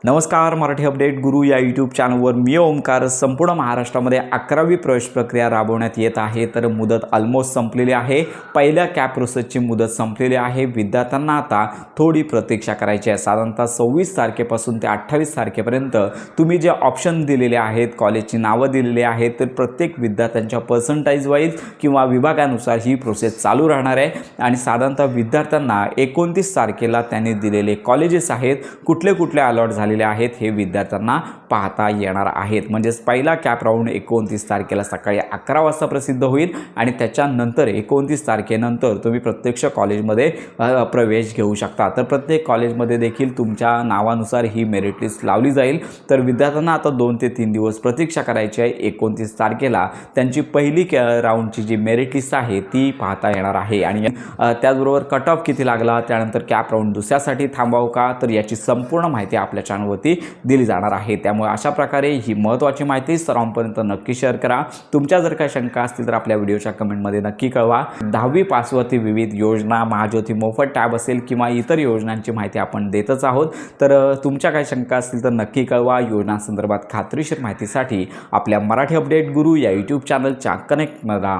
नमस्कार, मराठी अपडेट गुरु या यूट्यूब चॅनलवर मी ओमकार. संपूर्ण महाराष्ट्रामध्ये 11वी प्रवेश प्रक्रिया राबवण्यात येत आहे. तर मुदत ऑलमोस्ट संपलेली आहे. पहिल्या कॅप प्रोसेसची मुदत संपलेली आहे. विद्यार्थ्यांना आता थोडी प्रतीक्षा करायची आहे. साधारणतः 26 तारखेपासून ते 28 तारखेपर्यंत तुम्ही जे ऑप्शन दिलेले आहेत, कॉलेजची नावं दिलेली आहेत, तर प्रत्येक विद्यार्थ्यांच्या पर्सेंटाइज वाईज किंवा विभागानुसार ही प्रोसेस चालू राहणार आहे. आणि साधारणतः विद्यार्थ्यांना 29 तारखेला त्यांनी दिलेले कॉलेजेस आहेत, कुठले कुठले अलॉट झालेले आहेत हे विद्यार्थ्यांना पाहता येणार आहेत. म्हणजे पहिला कॅप राऊंड 29 तारखेला सकाळी 11 वाजता प्रसिद्ध होईल आणि त्याच्यानंतर 29 तारखेनंतर तुम्ही प्रत्यक्ष कॉलेजमध्ये प्रवेश घेऊ शकता. तर प्रत्येक कॉलेजमध्ये देखील तुमच्या नावानुसार ही मेरिट लिस्ट लावली जाईल. तर विद्यार्थ्यांना आता 2 ते 3 दिवस प्रतीक्षा करायची आहे. 29 तारखेला त्यांची पहिली राऊंडची जी मेरिट लिस्ट आहे ती पाहता येणार आहे. आणि त्याचबरोबर कट ऑफ किती लागला, त्यानंतर कॅप राऊंड दुसऱ्यासाठी थांबावं का, तर याची संपूर्ण माहिती आपल्या चॅनलवरती दिली जाणार आहे. त्यामुळे अशा प्रकारे ही महत्त्वाची माहिती सर्वांपर्यंत नक्की शेअर करा. तुमच्या जर काही शंका असतील तर आपल्या व्हिडिओच्या कमेंटमध्ये नक्की कळवा. 10वी पासवरती विविध योजना, महाज्योती मोफत टॅब असेल किंवा इतर योजनांची माहिती आपण देतच आहोत. तर तुमच्या काही शंका असतील तर नक्की कळवा. योजनांसंदर्भात खात्रीशीर माहितीसाठी आपल्या मराठी अपडेट गुरु या यूट्यूब चॅनलच्या कनेक्ट करा.